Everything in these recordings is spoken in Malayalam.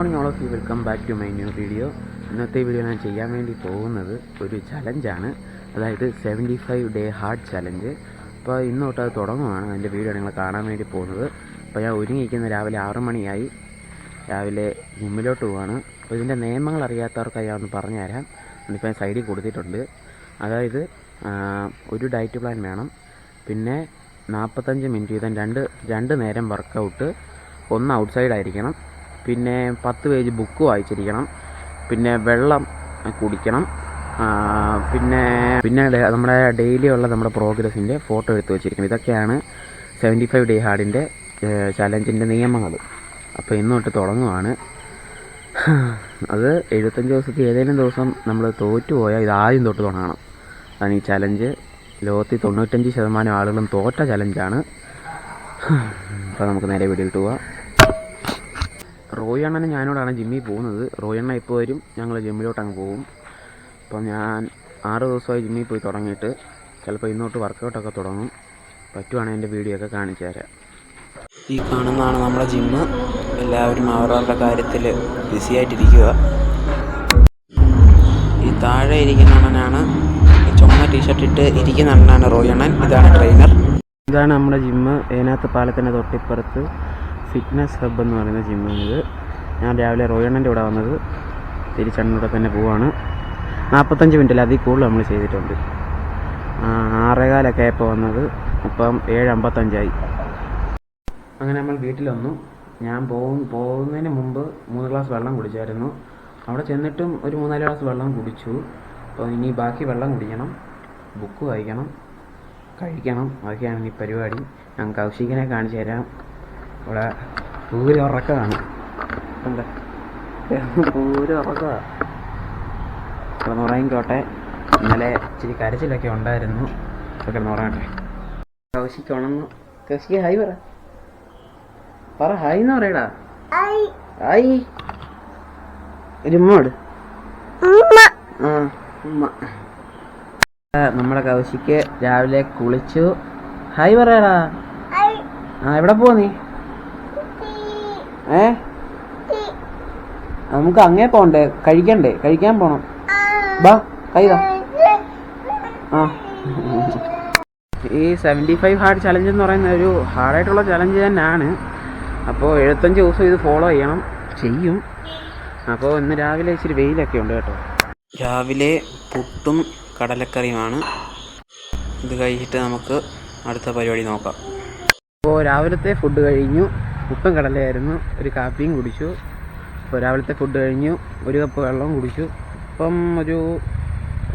Morning all of you, welcome back to my new video. ഇന്നത്തെ വീഡിയോ ഞാൻ ചെയ്യാൻ വേണ്ടി പോകുന്നത് ഒരു ചലഞ്ചാണ്, അതായത് 75 ഡേ ഹാർഡ് ചലഞ്ച്. അപ്പോൾ ഇന്ന് തൊട്ട് അത് തുടങ്ങുവാണ്. അതിൻ്റെ വീഡിയോ നിങ്ങൾ കാണാൻ വേണ്ടി പോകുന്നത്. അപ്പോൾ ഞാൻ ഒരുങ്ങിയിരിക്കുന്ന രാവിലെ 6 മണിയായി, രാവിലെ ജിമ്മിലോട്ട് പോവാണ്. അപ്പോൾ ഇതിൻ്റെ നിയമങ്ങൾ അറിയാത്തവർക്കായി ഞാൻ ഒന്ന് പറഞ്ഞുതരാം. അതിപ്പോൾ സൈഡിൽ കൊടുത്തിട്ടുണ്ട്. അതായത് ഒരു ഡയറ്റ് പ്ലാൻ വേണം, പിന്നെ 45 മിനിറ്റ് വീതം രണ്ട് നേരം വർക്കൗട്ട്, ഒന്ന് ഔട്ട്സൈഡ് ആയിരിക്കണം, പിന്നെ 10 പേജ് ബുക്ക് വായിച്ചിരിക്കണം, പിന്നെ വെള്ളം കുടിക്കണം, പിന്നെ നമ്മുടെ ഡെയിലി ഉള്ള നമ്മുടെ പ്രോഗ്രസിൻ്റെ ഫോട്ടോ എടുത്ത് വെച്ചിരിക്കണം. ഇതൊക്കെയാണ് 75 ഡേ ഹാർഡിൻ്റെ ചലഞ്ചിൻ്റെ നിയമങ്ങൾ. അപ്പോൾ ഇന്ന് തൊട്ട് തുടങ്ങുവാണ്. അത് 75 ദിവസത്തിൽ ഏതെങ്കിലും ദിവസം നമ്മൾ തോറ്റുപോയാൽ ഇത് ആദ്യം തൊട്ട് തുടങ്ങണം. അതാണ് ഈ ചലഞ്ച്. ലോകത്തിൽ 95% ആളുകളും തോറ്റ ചലഞ്ചാണ്. അപ്പോൾ നമുക്ക് നേരെ വീഡിയോയിലിട്ട് പോവാം. റോയി അണ്ണന് ഞാനോടാണ് ജിമ്മിൽ പോകുന്നത്. റോയി അണ്ണ ഇപ്പോൾ വരും, ഞങ്ങൾ ജിമ്മിലോട്ട് അങ്ങ് പോകും. അപ്പം ഞാൻ 6 ദിവസമായി ജിമ്മിൽ പോയി തുടങ്ങിയിട്ട്. ചിലപ്പോൾ ഇന്നോട്ട് വർക്കൗട്ടൊക്കെ തുടങ്ങും. പറ്റുവാണെങ്കിൽ എൻ്റെ വീഡിയോ ഒക്കെ കാണിച്ചു തരാം. ഈ കാണുന്നതാണ് നമ്മുടെ ജിമ്മ്. എല്ലാവരും അവരവരുടെ കാര്യത്തിൽ ബിസി ആയിട്ടിരിക്കുക. ഈ താഴെ ഇരിക്കുന്ന അണ്ണനാണ്, ഈ ചുമന്ന ടീഷർട്ട് ഇട്ട് ഇരിക്കുന്ന അണ്ണനാണ് റോയി അണ്ണൻ. ഇതാണ് ട്രെയിനർ. ഇതാണ് നമ്മുടെ ജിമ്മ്. ഏനാത്ത് പാലത്തിൻ്റെ തൊട്ടിപ്പുറത്ത് ഫിറ്റ്നസ് ഹബ്ബ് എന്ന് പറയുന്ന ജിമ്മാണിത്. ഞാൻ രാവിലെ റോയി അണ്ണൻ്റെ ഇവിടെ വന്നത്, തിരിച്ചണ്ണൂടെ തന്നെ പോവാണ്. 45 മിനിറ്റിൽ അതിൽ കൂടുതൽ നമ്മൾ ചെയ്തിട്ടുണ്ട്. 6:15 ആയപ്പോൾ വന്നത്, ഇപ്പം 7:55 അങ്ങനെ നമ്മൾ വീട്ടിൽ വന്നു. ഞാൻ പോകുന്നതിന് മുമ്പ് 3 ഗ്ലാസ് വെള്ളം കുടിച്ചായിരുന്നു. അവിടെ ചെന്നിട്ടും ഒരു 3-4 ഗ്ലാസ് വെള്ളം കുടിച്ചു. അപ്പോൾ ഇനി ബാക്കി വെള്ളം കുടിക്കണം, ബുക്ക് വായിക്കണം, കഴിക്കണം. അതൊക്കെയാണ് ഇനി പരിപാടി. ഞാൻ കൗശികനെ കാണിച്ചു തരാം. ഇവിടെ പൂര ഉറക്കമാണ്, എന്താ പൂര ഉറക്കമാണ്. കിടന്ന് ഉറങ്ങിക്കോട്ടെ. ഇന്നലെ ഇച്ചിരി കരച്ചിലൊക്കെ ഉണ്ടായിരുന്നു. അപ്പോൾ കിടന്ന് ഉറങ്ങട്ടെ. കൗശിക്ക് ഉണർന്നു. കൗശിക്ക് ഹായ് പറ ഹായ് എന്ന് പറയടാ. ഹായ് ഒരു ഉമ്മോട്. ഉമ്മ. നമ്മുടെ കൗശിക്ക് രാവിലെ കുളിച്ചു. ഹായ് പറയടാ. എവിടെ പോവാ നീ? നമുക്ക് അങ്ങേ പോണ്ടേ, കഴിക്കാൻ പോണം. ബാ കൈതാ. ഈ 75 ഹാർഡ് ചലഞ്ച് എന്ന് പറയുന്ന ഒരു ഹാർഡായിട്ടുള്ള ചലഞ്ച് തന്നെയാണ്. അപ്പോൾ 75 ദിവസം ഇത് ഫോളോ ചെയ്യും. അപ്പോൾ ഇന്ന് രാവിലെ ഇച്ചിരി വെയിലൊക്കെ ഉണ്ട് കേട്ടോ. രാവിലെ പുട്ടും കടലക്കറിയുമാണ്. ഇത് കഴിച്ചിട്ട് നമുക്ക് അടുത്ത പരിപാടി നോക്കാം. അപ്പോൾ രാവിലത്തെ ഫുഡ് കഴിഞ്ഞു. പുട്ടും കടലയായിരുന്നു. ഒരു കാപ്പിയും കുടിച്ചു. അപ്പോൾ രാവിലത്തെ ഫുഡ് കഴിഞ്ഞു. 1 കപ്പ് വെള്ളം കുടിച്ചു. ഇപ്പം ഒരു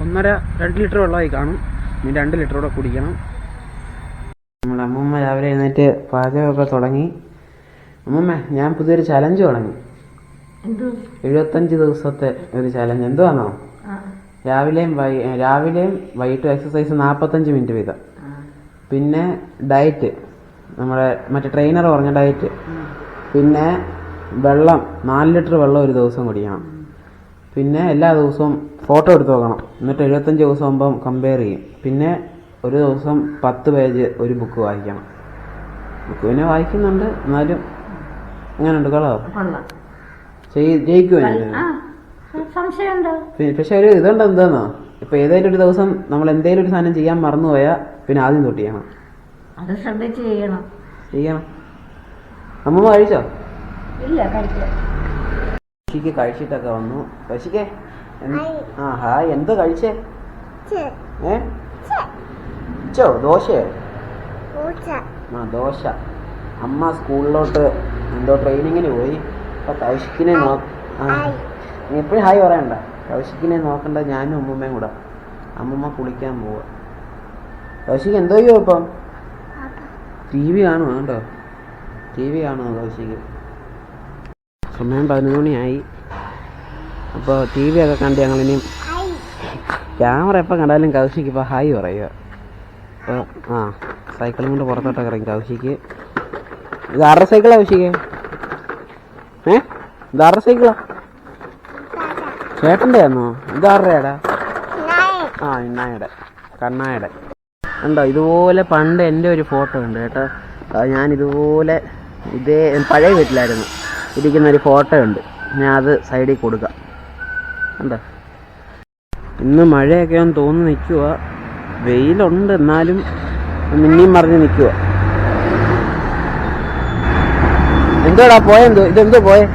1.5-2 ലിറ്റർ വെള്ളമായി കാണും. ഇനി 2 ലിറ്റർ കൂടെ കുടിക്കണം. നമ്മുടെ അമ്മൂമ്മ രാവിലെ എഴുന്നേറ്റ് പാചകമൊക്കെ തുടങ്ങി. അമ്മൂമ്മ, ഞാൻ പുതിയൊരു ചലഞ്ച് തുടങ്ങി. 75 ദിവസത്തെ ഒരു ചലഞ്ച്. എന്തുവാണോ? രാവിലെയും വൈകിട്ടും എക്സസൈസ് 45 മിനിറ്റ് വീതം. പിന്നെ ഡയറ്റ്, നമ്മുടെ മറ്റേ ട്രെയിനർ പറഞ്ഞ ഡയറ്റ്. പിന്നെ വെള്ളം 4 ലിറ്റർ വെള്ളം ഒരു ദിവസം കുടിക്കണം. പിന്നെ എല്ലാ ദിവസവും ഫോട്ടോ എടുത്ത് നോക്കണം. എന്നിട്ട് 75 ദിവസം ആകുമ്പം കമ്പയർ ചെയ്യും. പിന്നെ ഒരു ദിവസം 10 പേജ് ഒരു ബുക്ക് വായിക്കണം. ബുക്ക് പിന്നെ വായിക്കുന്നുണ്ട്, എന്നാലും എങ്ങനെയുണ്ട്? ജയിക്കുമോ? പക്ഷെ ഒരു ഇതുണ്ട്, എന്താന്നോ, ഇപ്പൊ ഏതെങ്കിലും ഒരു ദിവസം നമ്മൾ എന്തെങ്കിലും ഒരു സാധനം ചെയ്യാൻ മറന്നുപോയാൽ പിന്നെ ആദ്യം തൊട്ട് ചെയ്യണം. അത് ശ്രദ്ധിച്ച് ചെയ്യണം. അമ്മ കഴിച്ചോ? ഇല്ല, കഴിക്കാം. കൗശിക്ക് കഴിച്ചിട്ടൊക്കെ വന്നു. കൗശിക്കേ ഹായ്. എന്ത് കഴിച്ചേ? ദോശയോ? ദോശ. അമ്മ സ്കൂളിലോട്ട് എന്തോ ട്രെയിനിങ്ങിന് പോയി. അപ്പൊ കൗശിക്കിനെ നീ എപ്പോഴും ഹായ് പറയണ്ട. കൗശിക്കിനെ നോക്കണ്ട, ഞാനും അമ്മൂമ്മയും കൂടെ. അമ്മൂമ്മ കുളിക്കാൻ പോവാ. കൗശിക്ക് എന്തോ ചെയ്യോ ഇപ്പം? TV കാണുമോ? കേട്ടോ, TV കാണുമോ കൗശിക്ക്? സമയം 11 മണിയായി. അപ്പോൾ TV ഒക്കെ കണ്ട് ഞങ്ങളിനി ക്യാമറ എപ്പോൾ കണ്ടാലും കൗശിക്ക് ഇപ്പോൾ ഹായ് പറയുക. അപ്പോൾ സൈക്കിളും കൊണ്ട് പുറത്തോട്ടൊക്കെ ഇറങ്ങി കൗശിക്ക്. ഇത് 6 സൈക്കിളാണ് കൗശിക്ക്? ഇത് 6 സൈക്കിളാ? ചേട്ടൻ്റെ ആണോ? ഇത് 6-ടാ? ഇന്നായുടെ കണ്ണായുടെ. ഉണ്ടോ? ഇതുപോലെ പണ്ട് എൻ്റെ ഒരു ഫോട്ടോ ഉണ്ട് കേട്ടോ. ഞാനിതുപോലെ പഴയ വീട്ടിലായിരുന്നു ഇരിക്കുന്ന ഒരു ഫോട്ടോ ഉണ്ട്. ഞാൻ അത് സൈഡിൽ കൊടുക്കാം. കണ്ടോ, ഇന്ന് മഴയൊക്കെ ഒന്ന് തോന്നി നിൽക്കുക. വെയിലുണ്ട്, എന്നാലും മിന്നിയും മറിഞ്ഞ് നിൽക്കുക. എന്തോടാ പോയെന്തോ, ഇതെന്തോ പോയെ?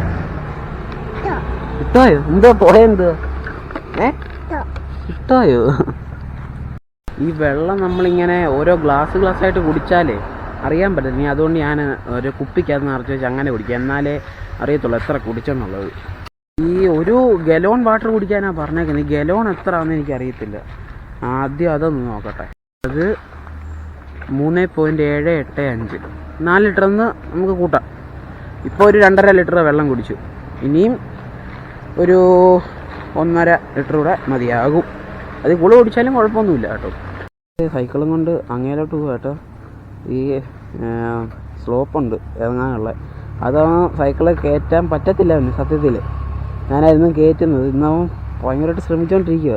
ഇട്ടായോ? എന്തോ പോയെന്തോ? ഇട്ടായോ? ഈ വെള്ളം നമ്മളിങ്ങനെ ഓരോ ഗ്ലാസ് ആയിട്ട് കുടിച്ചാലേ അറിയാൻ പറ്റില്ല. നീ അതുകൊണ്ട് ഞാൻ ഒരു കുപ്പിക്കകത്ത് നിറച്ച് വെച്ച് അങ്ങനെ കുടിക്കുക, എന്നാലേ അറിയത്തുള്ളൂ എത്ര കുടിച്ചെന്നുള്ളത്. ഈ ഒരു ഗലോൺ വാട്ടർ കുടിക്കാനാണ് പറഞ്ഞേക്കുന്നത്. ഈ ഗലോൺ എത്ര ആണെന്ന് എനിക്കറിയത്തില്ല. ആദ്യം അതൊന്ന് നോക്കട്ടെ. അത് 3.785, 4 ലിറ്ററെന്ന് നമുക്ക് കൂട്ടാം. ഇപ്പോൾ ഒരു 2.5 ലിറ്റർ വെള്ളം കുടിച്ചു. ഇനിയും ഒരു 1.5 ലിറ്റർ കൂടെ മതിയാകും. അത് കൂടുതൽ കുടിച്ചാലും കുഴപ്പമൊന്നുമില്ല കേട്ടോ. സൈക്കിളും കൊണ്ട് അങ്ങേലോട്ട് പോകുക കേട്ടോ. ഈ സ്ലോപ്പുണ്ട് ഇറങ്ങാനുള്ള, അത് സൈക്കിള് കയറ്റാൻ പറ്റത്തില്ല അവന്. സത്യത്തിൽ ഞാനായിരുന്നു കയറ്റുന്നത്. ഇന്നവൻ ഭയങ്കരമായിട്ട് ശ്രമിച്ചുകൊണ്ടിരിക്കുക.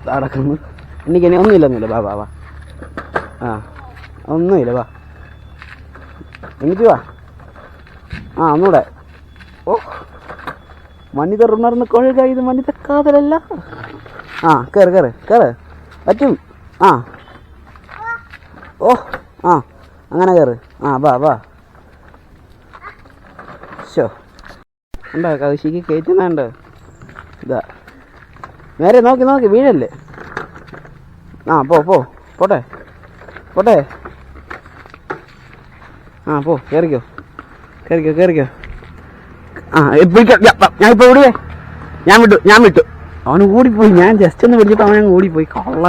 നടക്കുന്നു. എനിക്കെന്നെ ഒന്നുമില്ല. വാ. ആ, ഒന്നുമില്ല, വാ. എനിക്ക് വാ. ആ, ഒന്നൂടെ. ഓ, മനിതർ ഉണർന്ന് കൊഴുക, ഇത് മനിത കാതലല്ല. ആ, കയറ് പറ്റും. ആ, ഓ, ആ, അങ്ങനെ കയറ്. ആ, വാ. ഷോ, ഉണ്ടോ കൗശിക്ക് കയറ്റുന്നുണ്ടോ? ഇതാ, നേരെ നോക്കി വീഴല്ലേ. ആ, പോട്ടെ. ആ, കയറിക്കോ. ആ, ഞാൻ ഇപ്പോൾ വിടുവേ. ഞാൻ വിട്ടു. അവന് ഓടിപ്പോയി. ഞാൻ ജസ്റ്റ് ഒന്ന് പിടിച്ചപ്പോൾ അവൻ ഓടിപ്പോയി. കള്ള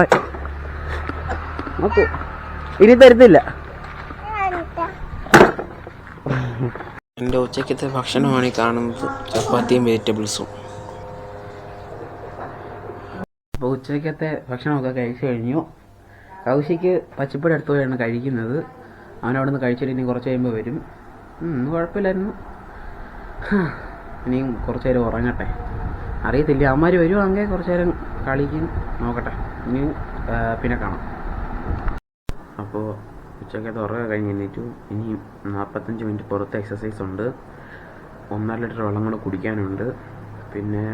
നോക്ക്, ഇനി തരത്തില്ല. എൻ്റെ ഉച്ചക്കത്തെ ഭക്ഷണമാണ് ഈ കാണുന്നത്, ചപ്പാത്തിയും വെജിറ്റബിൾസും. അപ്പോൾ ഉച്ചക്കത്തെ ഭക്ഷണമൊക്കെ കഴിച്ചു കഴിഞ്ഞു. കൗശിക്ക് പച്ചപ്പടി അടുത്ത് പോയാണ് കഴിക്കുന്നത്. അവനവിടെ നിന്ന് കഴിച്ചിട്ട് ഇനി കുറച്ച് കഴിയുമ്പോൾ വരും. ഇന്ന് കുഴപ്പമില്ലായിരുന്നു. ഇനിയും കുറച്ച് നേരം ഉറങ്ങട്ടെ. അറിയത്തില്ല, അവന്മാർ വരുവാണെങ്കിൽ കുറച്ച് നേരം കളിക്കും. നോക്കട്ടെ, ഇനി പിന്നെ കാണാം. അപ്പോൾ ഉച്ചക്കത്തെ ഉറങ്ങ കഴിഞ്ഞ് എണീറ്റു. ഇനി 45 മിനിറ്റ് പുറത്ത് എക്സസൈസ് ഉണ്ട്. 1.5 ലിറ്റർ വെള്ളം കൂടെ കുടിക്കാനുണ്ട്. പിന്നെ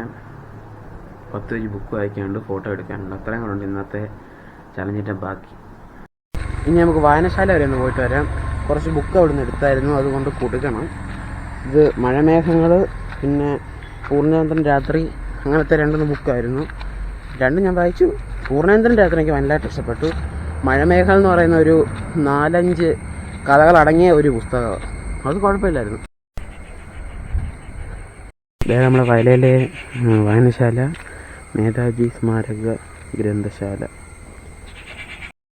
10 പേജ് ബുക്ക് വായിക്കാനുണ്ട്, ഫോട്ടോ എടുക്കാനുണ്ട്. അത്രയും കൂടെ ഉണ്ട് ഇന്നത്തെ ചലഞ്ചിൻ്റെ ബാക്കി. ഇനി നമുക്ക് വായനശാല വരെ ഒന്ന് പോയിട്ട് വരാം. കുറച്ച് ബുക്ക് അവിടെ നിന്ന് എടുത്തായിരുന്നു, അതുകൊണ്ട് കൊടുക്കണം. ഇത് മഴമേഘങ്ങൾ, പിന്നെ പൂർണ്ണചന്ദ്രൻ രാത്രി, അങ്ങനത്തെ 2 ബുക്കായിരുന്നു. 2 ഞാൻ വായിച്ചു. പൂർണ്ണചന്ദ്രൻ രാത്രി എനിക്ക് വലുതായിട്ട് ഇഷ്ടപ്പെട്ടു. മഴമേഘങ്ങൾ എന്ന് പറയുന്ന ഒരു 4-5 കഥകളടങ്ങിയ ഒരു പുസ്തകമാണ്. അത് കുഴപ്പമില്ലായിരുന്നു. നമ്മുടെ വയലയിലെ വായനശാല, നേതാജി സ്മാരക ഗ്രന്ഥശാല.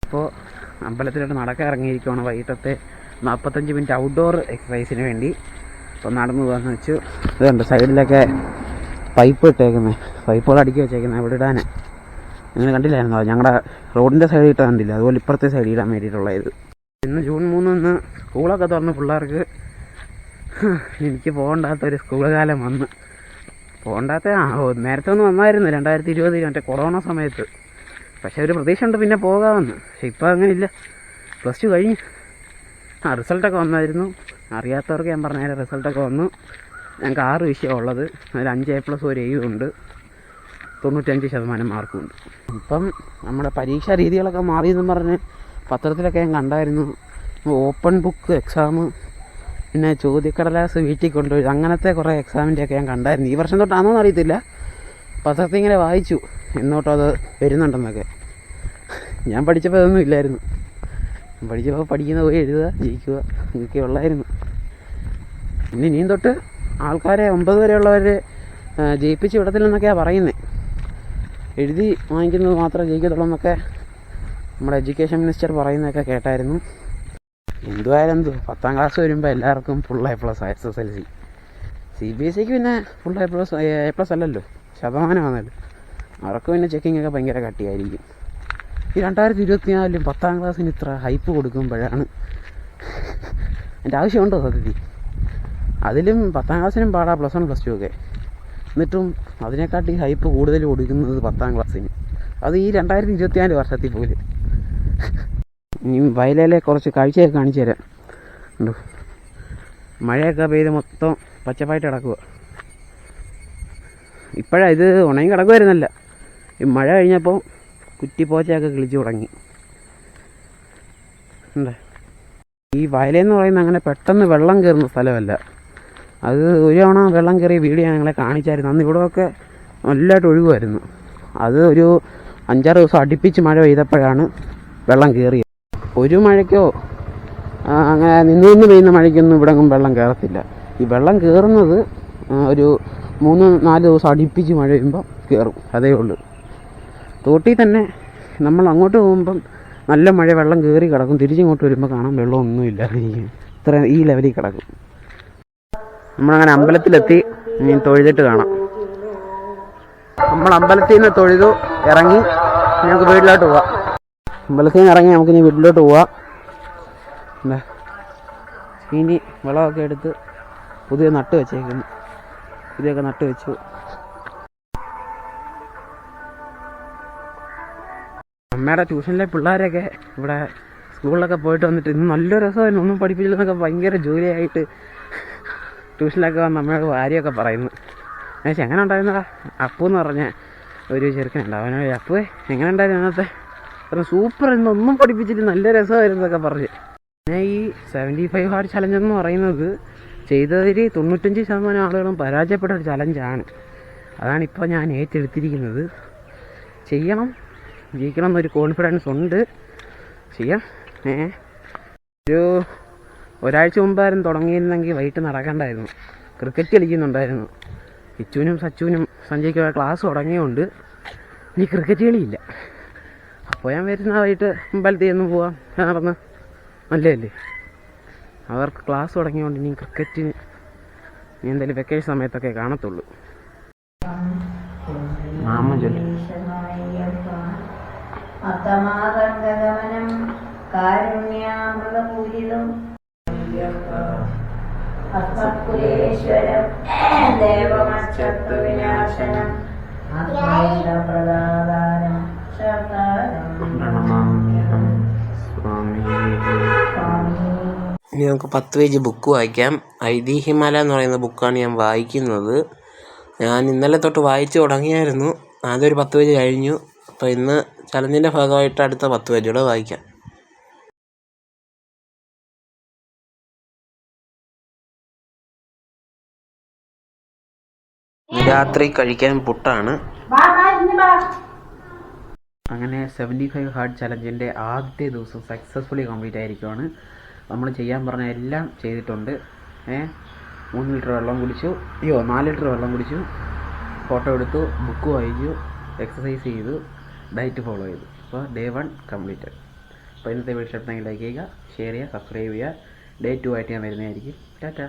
അപ്പോൾ അമ്പലത്തിലോട്ട് നടക്കാൻ ഇറങ്ങിയിരിക്കുകയാണ്. വൈകിട്ടത്തെ 45 മിനിറ്റ് ഔട്ട്ഡോർ എക്സസൈസിന് വേണ്ടി. അപ്പോൾ നടന്നു പോകാമെന്ന് വെച്ചു. ഇതുണ്ട് സൈഡിലൊക്കെ പൈപ്പ് ഇട്ടേക്കുന്നത്, പൈപ്പുകൾ അടുക്കി വെച്ചേക്കുന്നത് അവിടെ ഇടാൻ. നിങ്ങൾ കണ്ടില്ലായിരുന്നോ? ഞങ്ങളുടെ റോഡിൻ്റെ സൈഡിൽ ഇട്ടാൽ കണ്ടില്ല, അതുപോലെ ഇപ്പുറത്തെ സൈഡിൽ ഇടാൻ വേണ്ടിയിട്ടുള്ളത്. ഇന്ന് ജൂൺ 3 സ്കൂളൊക്കെ തുറന്ന് പിള്ളേർക്ക് എനിക്ക് പോകണ്ടാത്തൊരു സ്കൂൾ കാലം വന്ന്. നേരത്തെ ഒന്ന് വന്നായിരുന്നു 2020 മറ്റേ കൊറോണ സമയത്ത്. പക്ഷേ ഒരു പ്രതീക്ഷ ഉണ്ട് പിന്നെ പോകാമെന്ന്. പക്ഷെ ഇപ്പോൾ അങ്ങനെയില്ല. +2 കഴിഞ്ഞ്. റിസൾട്ടൊക്കെ വന്നായിരുന്നു. അറിയാത്തവർക്ക് ഞാൻ പറഞ്ഞ റിസൾട്ടൊക്കെ വന്നു. ഞങ്ങൾക്ക് 6 വിഷയം ഉള്ളത്. അതിൽ 5 A+, 1 A ഉണ്ട്, 95% മാർക്കുമുണ്ട്. ഇപ്പം നമ്മുടെ പരീക്ഷാ രീതികളൊക്കെ മാറിയെന്ന് പറഞ്ഞ് പത്രത്തിലൊക്കെ ഞാൻ കണ്ടായിരുന്നു. ഓപ്പൺ ബുക്ക് എക്സാം, പിന്നെ ചോദ്യക്കടലാസ് വീട്ടിൽ കൊണ്ടുപോയി, അങ്ങനത്തെ കുറേ എക്സാമിൻ്റെയൊക്കെ ഞാൻ കണ്ടായിരുന്നു. ഈ വർഷം തൊട്ടാണോ എന്ന് അറിയത്തില്ല. പത്രത്തിൽ ഇങ്ങനെ വായിച്ചു എന്നോട്ടോ അത് വരുന്നുണ്ടെന്നൊക്കെ. ഞാൻ പഠിച്ചപ്പോൾ അതൊന്നും ഇല്ലായിരുന്നു. പഠിച്ചപ്പോൾ പഠിക്കുന്ന പോയി എഴുതുക, ജയിക്കുക, ഇതൊക്കെ ഉള്ളായിരുന്നു. ഇനിയും തൊട്ട് ആൾക്കാരെ 9 വരെയുള്ളവർ ജയിപ്പിച്ച് വിടത്തില്ലെന്നൊക്കെയാണ് പറയുന്നത്. എഴുതി വാങ്ങിക്കുന്നത് മാത്രമേ ജയിക്കത്തുള്ളൂ എന്നൊക്കെ നമ്മുടെ എഡ്യൂക്കേഷൻ മിനിസ്റ്റർ പറയുന്നതൊക്കെ കേട്ടായിരുന്നു. എന്തുവായാലും 10ാം ക്ലാസ് വരുമ്പോൾ എല്ലാവർക്കും ഫുൾ A+ SSLC. CBSEക്ക് പിന്നെ ഫുൾ A+ അല്ലല്ലോ, ശതമാനമാണല്ലോ. അവർക്ക് പിന്നെ ചെക്കിങ്ങൊക്കെ ഭയങ്കര കട്ടിയായിരിക്കും. ഈ 2024 10ാം ക്ലാസ്സിന് ഇത്ര ഹൈപ്പ് കൊടുക്കുമ്പോഴാണ് എൻ്റെ ആവശ്യമുണ്ടോ സത്യത്തിൽ? അതിലും 10ാം ക്ലാസ്സിനും പാടാ, +1 +2 ഒക്കെ. എന്നിട്ടും അതിനെക്കാട്ടി ഹൈപ്പ് കൂടുതൽ കൊടുക്കുന്നത് 10ാം ക്ലാസ്സിന്. അത് ഈ 2024 വർഷത്തിൽ പോലും. ഇനി വയലിലെ കുറച്ച് കാഴ്ചയൊക്കെ കാണിച്ചു തരാം. ഉണ്ടോ, മഴയൊക്കെ പെയ്ത് മൊത്തം പച്ചപ്പായിട്ട് കിടക്കുക. ഇപ്പോഴാണ് ഇത് ഉണങ്ങി കിടക്കുമായിരുന്നല്ല, ഈ മഴ കഴിഞ്ഞപ്പോൾ കുറ്റിപ്പോച്ചയൊക്കെ കിളിച്ച് തുടങ്ങി. ഉണ്ട് ഈ വയലെന്ന് പറയുന്നത് അങ്ങനെ പെട്ടെന്ന് വെള്ളം കയറുന്ന സ്ഥലമല്ല. അത് ഒരു തവണ വെള്ളം കയറിയ വീഡിയോ ഞങ്ങളെ കാണിച്ചായിരുന്നു. അന്ന് ഇവിടെയൊക്കെ നല്ലതായിട്ട് ഒഴുകുമായിരുന്നു. അത് ഒരു 5-6 ദിവസം അടുപ്പിച്ച് മഴ പെയ്തപ്പോഴാണ് വെള്ളം കയറിയത്. ഒരു മഴയ്ക്കോ അങ്ങനെ നിന്ന് പെയ്യുന്ന മഴയ്ക്കൊന്നും ഇവിടെ വെള്ളം കയറത്തില്ല. ഈ വെള്ളം കയറുന്നത് ഒരു 3-4 ദിവസം അടുപ്പിച്ച് മഴ പെയ്യുമ്പോൾ കയറും, അതേ ഉള്ളൂ. തോട്ടിൽ തന്നെ നമ്മൾ അങ്ങോട്ട് പോകുമ്പം നല്ല മഴ വെള്ളം കയറി കിടക്കും, തിരിച്ചിങ്ങോട്ട് വരുമ്പോൾ കാണാൻ വെള്ളമൊന്നുമില്ല, ഇത്ര ഈ ലെവലിൽ കിടക്കും. നമ്മളങ്ങനെ അമ്പലത്തിലെത്തി, ഇനി തൊഴുതിട്ട് കാണാം. നമ്മൾ അമ്പലത്തിൽ നിന്ന് തൊഴുതു ഇറങ്ങി നമുക്ക് വീട്ടിലോട്ട് പോവാം. അമ്പലത്തിൽ നിന്ന് ഇറങ്ങി നമുക്കിനി വീട്ടിലോട്ട് പോവാം. എന്താ ഇനി വെള്ളമൊക്കെ എടുത്ത് പുതിയ നട്ട് വെച്ചേക്കുന്നു, പുതിയൊക്കെ നട്ട് വെച്ചു. അമ്മയുടെ ട്യൂഷനിലെ പിള്ളേരൊക്കെ ഇവിടെ സ്കൂളിലൊക്കെ പോയിട്ട് വന്നിട്ട് ഇന്ന് നല്ല രസമായിരുന്നു, ഒന്നും പഠിപ്പിച്ചില്ലെന്നൊക്കെ ഭയങ്കര ജോലിയായിട്ട് ട്യൂഷനിലൊക്കെ വന്ന് അമ്മയോട് കാര്യമൊക്കെ പറയുന്നു. പക്ഷേ എങ്ങനെ ഉണ്ടായിരുന്നടാ അപ്പു എന്ന് പറഞ്ഞ ഒരു ചെറുക്കനുണ്ട്, അവനോ അപ്പുവേ എങ്ങനെ ഉണ്ടായിരുന്നു അന്നത്തെ? പറഞ്ഞു സൂപ്പർ, ഇന്നൊന്നും പഠിപ്പിച്ചിട്ട് നല്ല രസമായിരുന്നു എന്നൊക്കെ പറഞ്ഞ്. പിന്നെ ഈ 75 ഹാർഡ് ചലഞ്ച് എന്ന് പറയുന്നത് ചെയ്തതിൽ 95% ആളുകളും പരാജയപ്പെട്ട ഒരു ചലഞ്ചാണ്. അതാണിപ്പോൾ ഞാൻ ഏറ്റെടുത്തിരിക്കുന്നത്. ചെയ്യണം, ജയിക്കണം എന്നൊരു കോൺഫിഡൻസ് ഉണ്ട്, ചെയ്യാം. ഒരാഴ്ച മുമ്പായിരുന്നു തുടങ്ങിയിരുന്നെങ്കിൽ വൈകിട്ട് നടക്കണ്ടായിരുന്നു. ക്രിക്കറ്റ് കളിക്കുന്നുണ്ടായിരുന്നു. കിച്ചുവിനും സച്ചുവിനും സഞ്ജയ്ക്കും ക്ലാസ് തുടങ്ങിയതുകൊണ്ട് ഇനി ക്രിക്കറ്റ് കളിയില്ല. അപ്പോൾ ഞാൻ വരുന്ന വൈകിട്ട് അമ്പലത്തിൽ ഒന്നും പോവാം, നടന്ന് നല്ലതല്ലേ. അവർക്ക് ക്ലാസ് തുടങ്ങിയതുകൊണ്ട് ഇനി ക്രിക്കറ്റിന് ഇനി എന്തായാലും വെക്കേഷൻ സമയത്തൊക്കെ കാണത്തുള്ളൂ. നാമം ചൊല്ലി അത്തമാകണ്ഠഗമനം കാരുണ്യാമൃതപൂരിതം അസ്മത്കുലേശ്വരം ദേവമക്ഷത്വവിനാശനം ആത്മൈഷപ്രദാനം ഇനി നമുക്ക് 10 പേജ് ബുക്ക് വായിക്കാം. ഐതിഹ്യമാല എന്ന് പറയുന്ന ബുക്കാണ് ഞാൻ വായിക്കുന്നത്. ഞാൻ ഇന്നലെ തൊട്ട് വായിച്ചു തുടങ്ങിയായിരുന്നു, അതൊരു 10 പേജ് കഴിഞ്ഞു. അപ്പോൾ ഇന്ന് ചലഞ്ചിൻ്റെ ഭാഗമായിട്ട് അടുത്ത 10 പേജൂടെ വായിക്കാം. രാത്രി കഴിക്കാൻ പുട്ടാണ്. അങ്ങനെ 75 ഹാർഡ് ചലഞ്ചിൻ്റെ ആദ്യത്തെ ദിവസം സക്സസ്ഫുള്ളി കംപ്ലീറ്റ് ആയിരിക്കുവാണ്. നമ്മൾ ചെയ്യാൻ പറഞ്ഞ എല്ലാം ചെയ്തിട്ടുണ്ട്. 3 ലിറ്റർ വെള്ളം കുടിച്ചു, 4 ലിറ്റർ വെള്ളം കുടിച്ചു, ഫോട്ടോ എടുത്തു, ബുക്ക് വായിച്ചു, എക്സസൈസ് ചെയ്തു, ഡയറ്റ് ഫോളോ ചെയ്തു. അപ്പോൾ Day 1 കംപ്ലീറ്റഡ്. അപ്പോൾ ഇന്നത്തെ വീഡിയോ ഇഷ്ടപ്പെട്ടെങ്കിൽ ലൈക്ക് ചെയ്യുക, ഷെയർ ചെയ്യുക, സബ്സ്ക്രൈബ് ചെയ്യുക. Day 2 ആയിട്ട് ഞാൻ വരുന്നതായിരിക്കും. ടാറ്റാ.